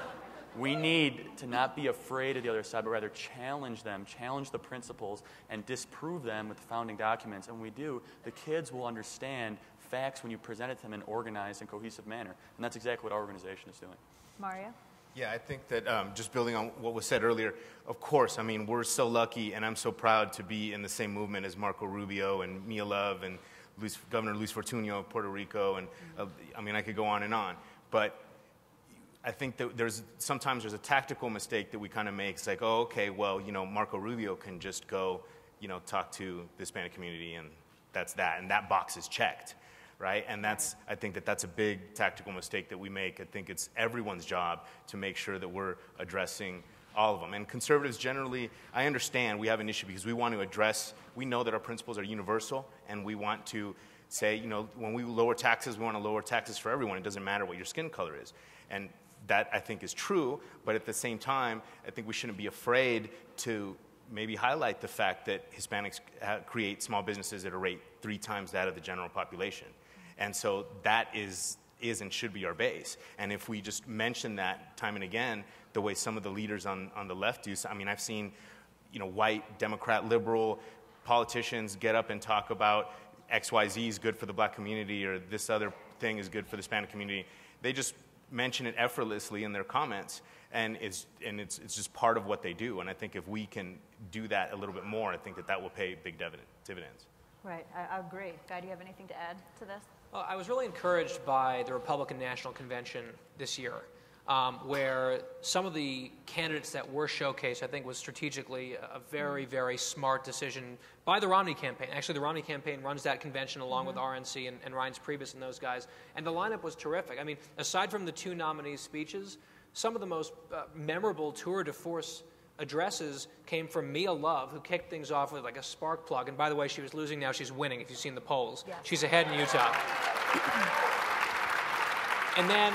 We need to not be afraid of the other side, but rather challenge them, challenge the principles, and disprove them with the founding documents. And when we do, the kids will understand facts when you present it to them in an organized and cohesive manner. And that's exactly what our organization is doing. Mario? Yeah, I think that just building on what was said earlier, of course, we're so lucky, and I'm so proud to be in the same movement as Marco Rubio and Mia Love and Governor Luis Fortunio of Puerto Rico, and I could go on and on. But I think that sometimes there's a tactical mistake that we kind of make. It's like, oh, okay, well, Marco Rubio can just go, talk to the Hispanic community, and that's that, and that box is checked. right? And I think that's a big tactical mistake that we make. I think it's everyone's job to make sure that we're addressing all of them. And conservatives generally, I understand we have an issue because we want to address, we know that our principles are universal, and we want to say, when we lower taxes, we want to lower taxes for everyone. It doesn't matter what your skin color is. And that, I think, is true, but at the same time, I think we shouldn't be afraid to maybe highlight the fact that Hispanics create small businesses at a rate 3 times that of the general population. And so that is and should be our base. And if we just mention that time and again, the way some of the leaders on the left do, I mean, I've seen, white, Democrat, liberal politicians get up and talk about XYZ is good for the black community or this other thing is good for the Hispanic community. They just mention it effortlessly in their comments, and it's just part of what they do. And I think if we can do that a little bit more, I think that will pay big dividends. Right, I agree. Guy, do you have anything to add to this? Well, I was really encouraged by the Republican National Convention this year, where some of the candidates that were showcased, I think, was strategically a very, very smart decision by the Romney campaign. Actually, the Romney campaign runs that convention along with RNC and Reince Priebus and those guys, and the lineup was terrific. I mean, aside from the 2 nominees' speeches, some of the most memorable tour de force addresses came from Mia Love, who kicked things off with like a spark plug. And by the way, she was losing, now she's winning, if you've seen the polls. Yes. She's ahead in Utah. And then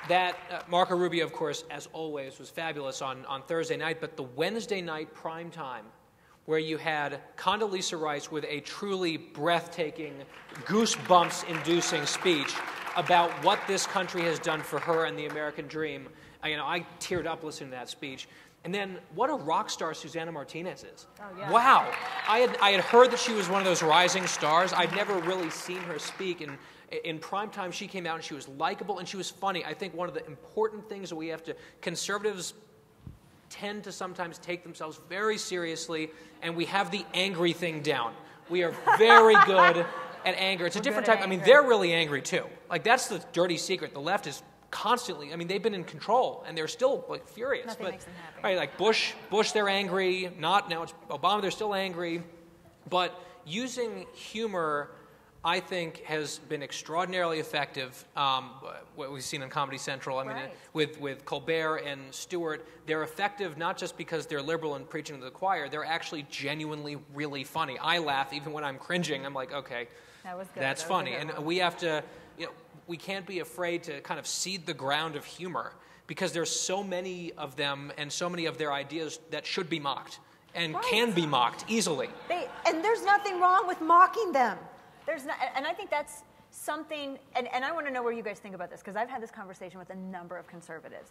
that Marco Rubio, of course, as always, was fabulous on Thursday night. But the Wednesday night prime time, where you had Condoleezza Rice with a truly breathtaking, goosebumps-inducing speech about what this country has done for her and the American dream. I teared up listening to that speech. And then what a rock star Susana Martinez is. Oh, yeah. Wow. I had heard that she was one of those rising stars. I'd never really seen her speak. And in prime time, she came out and she was likable and she was funny. I think one of the important things that we have to, conservatives tend to sometimes take themselves very seriously, and we have the angry thing down. We are very good at anger. It's a different type. I mean, they're really angry too. Like, that's the dirty secret. The left is constantly, I mean, they've been in control and they're still like furious. Nothing makes them happy. Right, like Bush, they're angry. Not now, it's Obama, they're still angry. But using humor, I think, has been extraordinarily effective. What we've seen on Comedy Central, I mean, with Colbert and Stewart, they're effective not just because they're liberal and preaching to the choir. They're actually genuinely really funny. I laugh even when I'm cringing. I'm like, okay, that was good. That's funny. And we have to, we can't be afraid to kind of seed the ground of humor, because there's so many of them and so many of their ideas that should be mocked and can be mocked easily. And there's nothing wrong with mocking them. There's not, and I think that's something, and I want to know where you guys think about this, because I've had this conversation with a number of conservatives.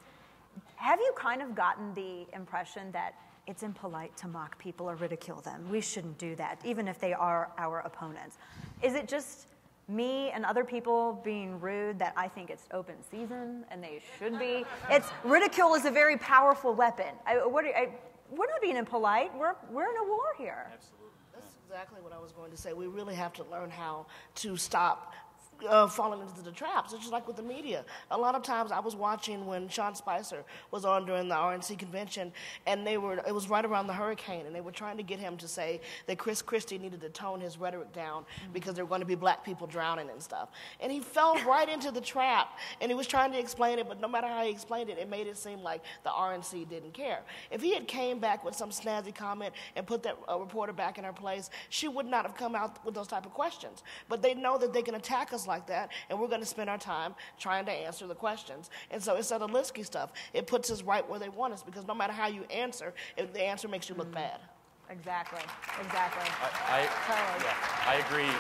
Have you kind of gotten the impression that it's impolite to mock people or ridicule them? We shouldn't do that, even if they are our opponents. Is it just me and other people being rude that I think it's open season and they should be? Ridicule is a very powerful weapon. We're not being impolite. We're in a war here. Absolutely. That's exactly what I was going to say. We really have to learn how to stop falling into the traps. It's just like with the media. A lot of times I was watching when Sean Spicer was on during the RNC convention, and it was right around the hurricane, and they were trying to get him to say that Chris Christie needed to tone his rhetoric down because there were going to be black people drowning and stuff. And he fell right into the trap, and he was trying to explain it, but no matter how he explained it, it made it seem like the RNC didn't care. If he had came back with some snazzy comment and put that reporter back in her place, she would not have come out with those type of questions. But they know that they can attack us like that, and we're going to spend our time trying to answer the questions. And so instead of Linsky stuff, it puts us right where they want us, because no matter how you answer, the answer makes you look bad. Exactly. I agree.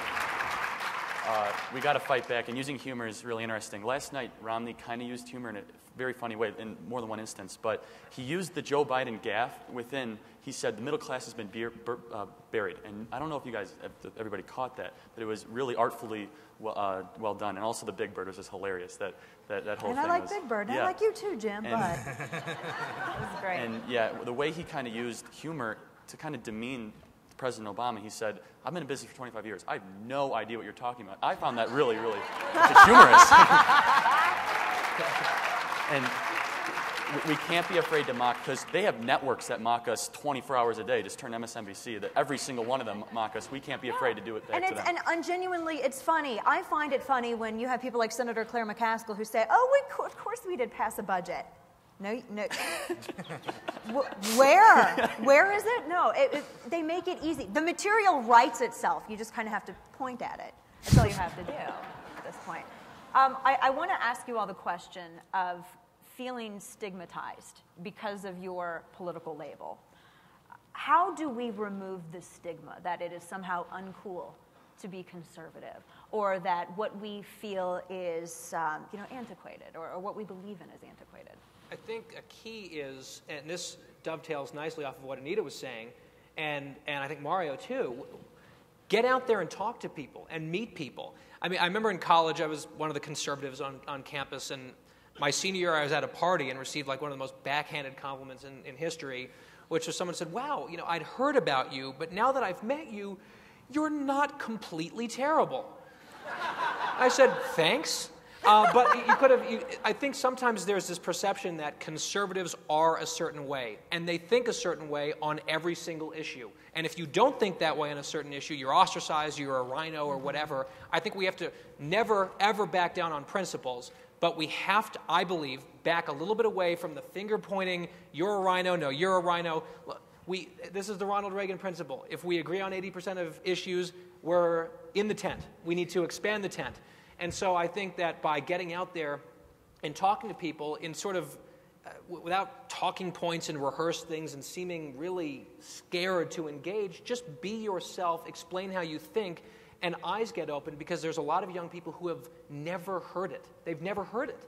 We got to fight back, and using humor is really interesting. Last night, Romney kind of used humor in a very funny way in more than one instance, but he used the Joe Biden gaffe within. He said the middle class has been buried, and I don't know if you guys, everybody caught that, but it was really artfully well done, and also the Big Bird was just hilarious. That whole and thing. I like Big Bird. And I like you too, Jim. But it was great. And yeah, the way he kind of used humor to kind of demean President Obama, he said, "I've been in business for 25 years. I have no idea what you're talking about." I found that really, really humorous. And we can't be afraid to mock, because they have networks that mock us 24 hours a day. Just turn MSNBC, that every single one of them mock us. We can't be afraid to do it back to them. And genuinely, it's funny. I find it funny when you have people like Senator Claire McCaskill who say, "Oh, of course we did pass a budget." No. Where is it? No, they make it easy. The material writes itself. You just kind of have to point at it. That's all you have to do at this point. I want to ask you all the question of feeling stigmatized because of your political label. How do we remove the stigma that it is somehow uncool to be conservative, or that what we feel is antiquated, or what we believe in is antiquated? I think a key is, and this dovetails nicely off of what Anita was saying, and I think Mario too, get out there and talk to people and meet people. I mean, I remember in college I was one of the conservatives on campus, and my senior year I was at a party and received like one of the most backhanded compliments in history, which was someone said, "Wow, I'd heard about you, but now that I've met you, you're not completely terrible." I said, "Thanks." But you could have. I think sometimes there's this perception that conservatives are a certain way, and they think a certain way on every single issue. And if you don't think that way on a certain issue, you're ostracized, you're a rhino, or whatever. I think we have to never, ever back down on principles, but we have to, I believe, back a little bit away from the finger pointing, you're a rhino, no, you're a rhino. This is the Ronald Reagan principle. If we agree on 80% of issues, we're in the tent. We need to expand the tent. And so I think that by getting out there and talking to people in sort of, without talking points and rehearse things and seeming really scared to engage, just be yourself, explain how you think, and eyes get open, because there's a lot of young people who have never heard it. They've never heard it.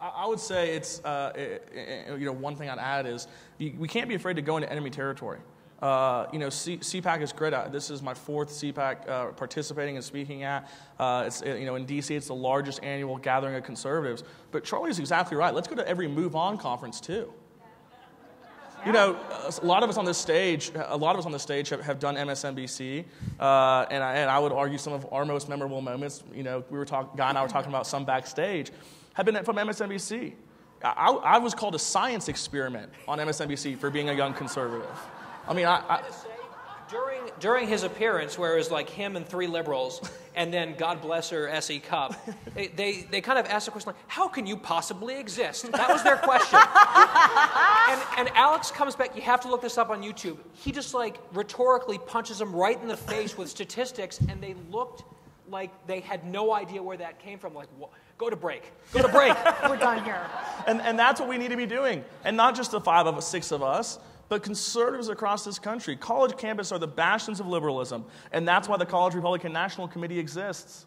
I would say it's, one thing I'd add is we can't be afraid to go into enemy territory. CPAC is great. This is my fourth CPAC participating and speaking at. It's in D.C. It's the largest annual gathering of conservatives. But Charlie's exactly right. Let's go to every Move On conference too. A lot of us on this stage have done MSNBC, and I would argue some of our most memorable moments. Guy and I were talking about some backstage, have been from MSNBC. I was called a science experiment on MSNBC for being a young conservative. I mean, during his appearance, where it was like him and three liberals, and then God bless her, S.E. Cupp, they kind of asked the question, like, how can you possibly exist? That was their question. and Alex comes back, you have to look this up on YouTube. He just like rhetorically punches them right in the face with statistics, and they looked like they had no idea where that came from. Like, go to break. We're done here. And that's what we need to be doing. And not just the 5 of us, 6 of us, but conservatives across this country. College campuses are the bastions of liberalism, and that's why the College Republican National Committee exists.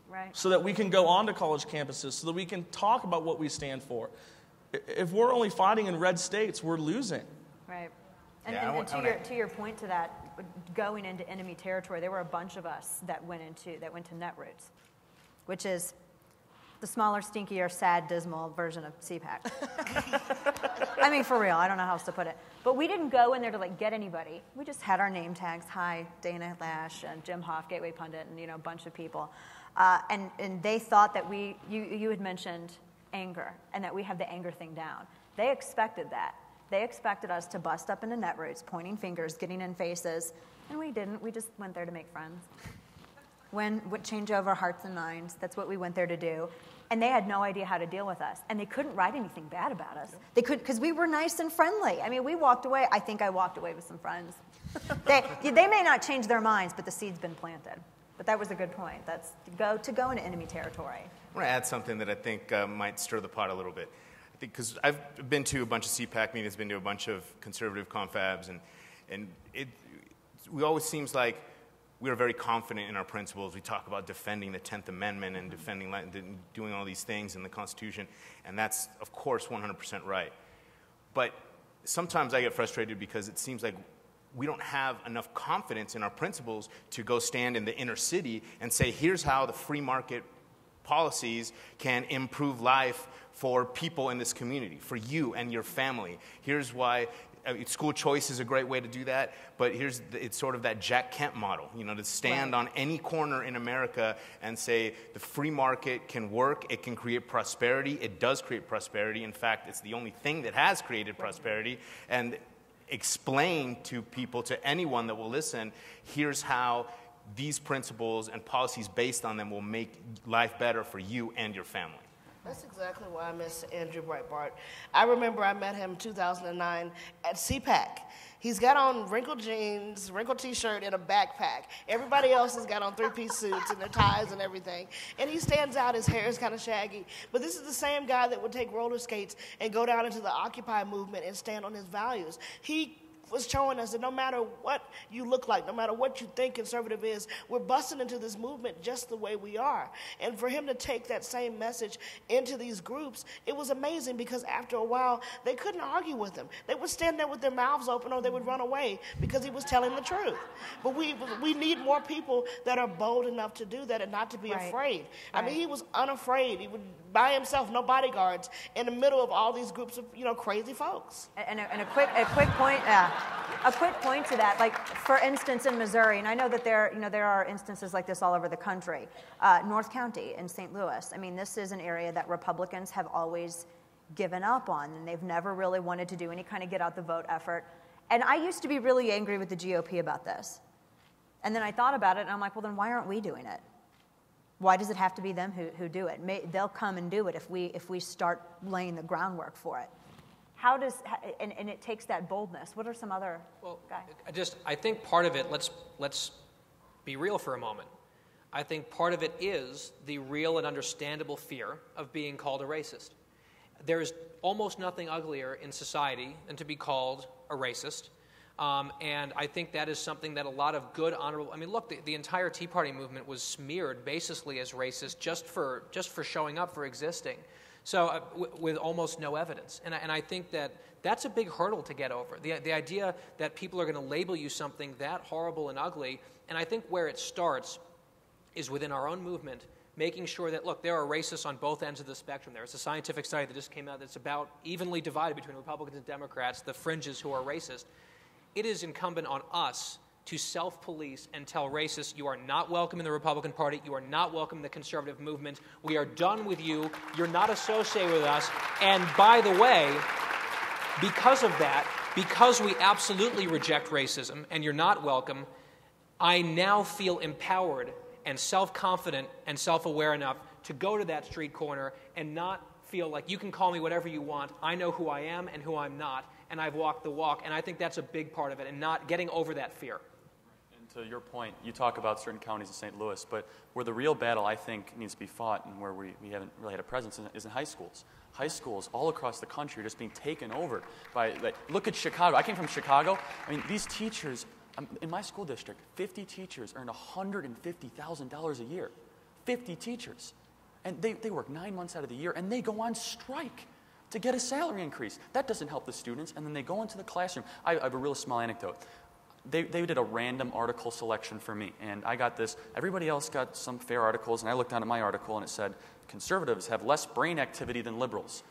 Right. So that we can go on to college campuses, so that we can talk about what we stand for. If we're only fighting in red states, we're losing. Right. And to your point to that, going into enemy territory, there were a bunch of us that went to Netroots, which is the smaller, stinkier, sad, dismal version of CPAC. I mean, for real, I don't know how else to put it. But we didn't go in there to like get anybody. We just had our name tags. Hi, Dana Lash and Jim Hoff, Gateway Pundit, and a bunch of people. And they thought that you had mentioned anger, and that we have the anger thing down. They expected that. They expected us to bust up into Netroots, pointing fingers, getting in faces, and we didn't. We just went there to make friends. Change over hearts and minds. That's what we went there to do. And they had no idea how to deal with us. And they couldn't write anything bad about us. They could, because we were nice and friendly. I mean, we walked away. I think I walked away with some friends. They may not change their minds, but the seed's been planted. But that was a good point. That's to go into enemy territory. I want to add something that I think might stir the pot a little bit. I think because I've been to a bunch of CPAC meetings, been to a bunch of conservative confabs, and it always seems like we are very confident in our principles. We talk about defending the 10th Amendment and doing all these things in the Constitution, and that's, of course, 100% right. But sometimes I get frustrated because it seems like we don't have enough confidence in our principles to go stand in the inner city and say, here's how the free market policies can improve life for people in this community, for you and your family. Here's why school choice is a great way to do that, but it's sort of that Jack Kemp model, to stand on any corner in America and say the free market can work, it can create prosperity, it does create prosperity. In fact, it's the only thing that has created prosperity, and explain to people, to anyone that will listen, here's how these principles and policies based on them will make life better for you and your family. That's exactly why I miss Andrew Breitbart. I remember I met him in 2009 at CPAC. He's got on wrinkled jeans, wrinkled T-shirt, and a backpack. Everybody else has got on three-piece suits and their ties and everything. And he stands out. His hair is kind of shaggy. But this is the same guy that would take roller skates and go down into the Occupy movement and stand on his values. He was showing us that no matter what you look like, no matter what you think conservative is, we're busting into this movement just the way we are. And for him to take that same message into these groups, it was amazing, because after a while, they couldn't argue with him. They would stand there with their mouths open, or they would run away because he was telling the truth. But we need more people that are bold enough to do that and not to be afraid. I mean, he was unafraid. He would, by himself, no bodyguards, in the middle of all these groups of, crazy folks. And a quick point, a quick point to that, like, for instance, in Missouri, and I know that there are instances like this all over the country, North County in St. Louis. I mean, this is an area that Republicans have always given up on, and they've never really wanted to do any kind of get-out-the-vote effort. And I used to be really angry with the GOP about this. And then I thought about it, and I'm like, well, then why aren't we doing it? Why does it have to be them who do it? They'll come and do it if we start laying the groundwork for it. And it takes that boldness. What are some other guys? I think part of it, let's be real for a moment. I think part of it is the real and understandable fear of being called a racist. There is almost nothing uglier in society than to be called a racist. And I think that is something that a lot of good, honorable, look, the entire Tea Party movement was smeared basically as racist just for showing up, for existing. So with almost no evidence. And I think that's a big hurdle to get over. The idea that people are going to label you something that horrible and ugly, and I think where it starts is within our own movement, making sure that, look, there are racists on both ends of the spectrum. There's a scientific study that just came out that's about evenly divided between Republicans and Democrats, the fringes who are racist. It is incumbent on us to self-police and tell racists, you are not welcome in the Republican Party, you are not welcome in the conservative movement, we are done with you, you're not associated with us, and by the way, because of that, because we absolutely reject racism and you're not welcome, I now feel empowered and self-confident and self-aware enough to go to that street corner and not feel like you can call me whatever you want, I know who I am and who I'm not, and I've walked the walk, and I think that's a big part of it, and not getting over that fear. To your point, you talk about certain counties in St. Louis, but where the real battle, I think, needs to be fought and where we haven't really had a presence is in high schools. High schools all across the country are just being taken over by, look at Chicago. I came from Chicago. I mean, these teachers, in my school district, 50 teachers earn $150,000 a year. 50 teachers. And they work 9 months out of the year, and they go on strike to get a salary increase. That doesn't help the students, and then they go into the classroom. I have a real small anecdote. They did a random article selection for me, and I got this. Everybody else got some fair articles, and I looked down at my article, and it said, conservatives have less brain activity than liberals.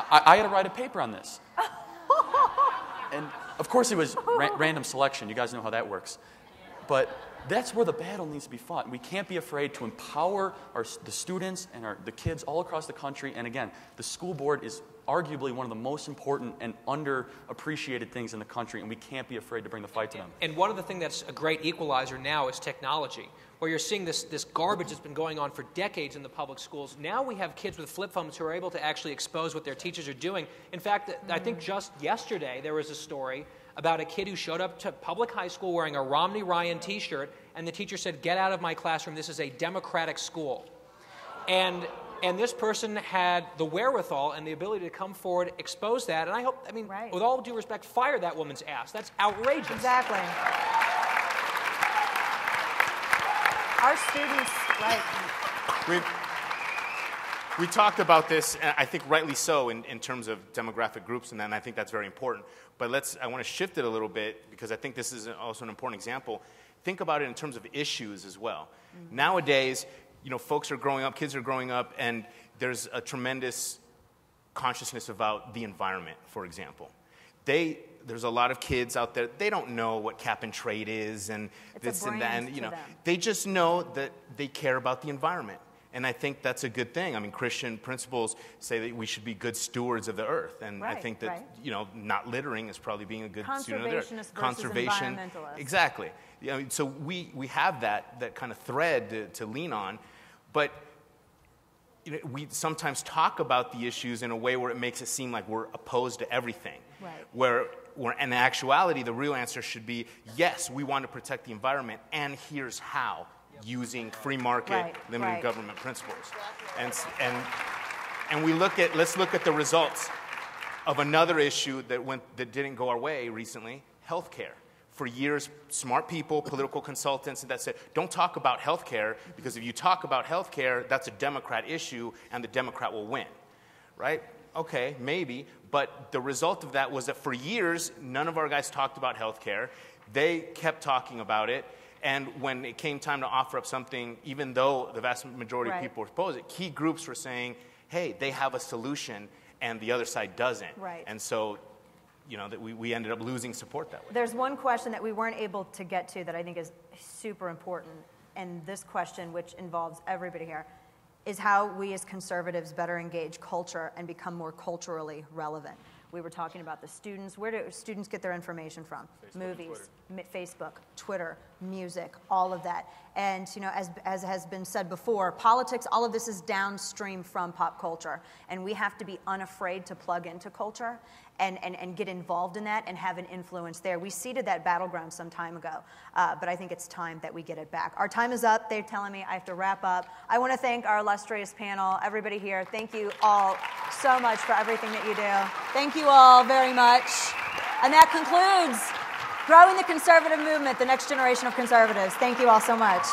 I had to write a paper on this. And, of course, it was random selection. You guys know how that works. But that's where the battle needs to be fought. We can't be afraid to empower the students and the kids all across the country. And, again, the school board is arguably one of the most important and underappreciated things in the country, and we can't be afraid to bring the fight to them. And one of the things that's a great equalizer now is technology, where you're seeing this garbage that's been going on for decades in the public schools. Now we have kids with flip phones who are able to actually expose what their teachers are doing. In fact, I think just yesterday there was a story about a kid who showed up to public high school wearing a Romney Ryan T-shirt, and the teacher said, "Get out of my classroom, this is a Democratic school." And this person had the wherewithal and the ability to come forward, expose that, and I hope, with all due respect, fire that woman's ass. That's outrageous. Exactly. Our students, We talked about this, and I think rightly so, in terms of demographic groups, and I think that's very important. But I want to shift it a little bit, because I think this is also an important example. Think about it in terms of issues as well. Mm-hmm. Nowadays, folks are growing up, kids are growing up, and there's a tremendous consciousness about the environment, for example. there's a lot of kids out there, they don't know what cap and trade is and It's this a and that. brand And, to them. they just know that they care about the environment. And I think that's a good thing. I mean, Christian principles say that we should be good stewards of the earth. And I Right, think that, right. Not littering is probably being a good student of the earth. Conservationists versus environmentalists. Exactly. So we have that kind of thread to lean on. But we sometimes talk about the issues in a way where it makes it seem like we're opposed to everything. Right. Where in actuality, the real answer should be, yes, we want to protect the environment, and here's how, using free market, Right, limited right. government principles. And let's look at the results of another issue that didn't go our way recently, healthcare. For years, smart people, political consultants, that said, don't talk about healthcare, because if you talk about healthcare, that's a Democrat issue, and the Democrat will win, right? Okay, maybe, but the result of that was that for years, none of our guys talked about healthcare. They kept talking about it, and when it came time to offer up something, even though the vast majority Right. of people were opposed, key groups were saying, hey, they have a solution, and the other side doesn't. Right. And so, that we ended up losing support that way. There's one question that we weren't able to get to that I think is super important, and this question, which involves everybody here, is how we as conservatives better engage culture and become more culturally relevant. We were talking about the students. Where do students get their information from? Movies, Facebook, Twitter, music, all of that. And as has been said before, politics, all of this is downstream from pop culture. And we have to be unafraid to plug into culture and get involved in that and have an influence there. We ceded that battleground some time ago, but I think it's time that we get it back. Our time is up. They're telling me I have to wrap up. I want to thank our illustrious panel, everybody here. Thank you all so much for everything that you do. Thank you all very much. And that concludes Growing the Conservative Movement, the next generation of conservatives. Thank you all so much.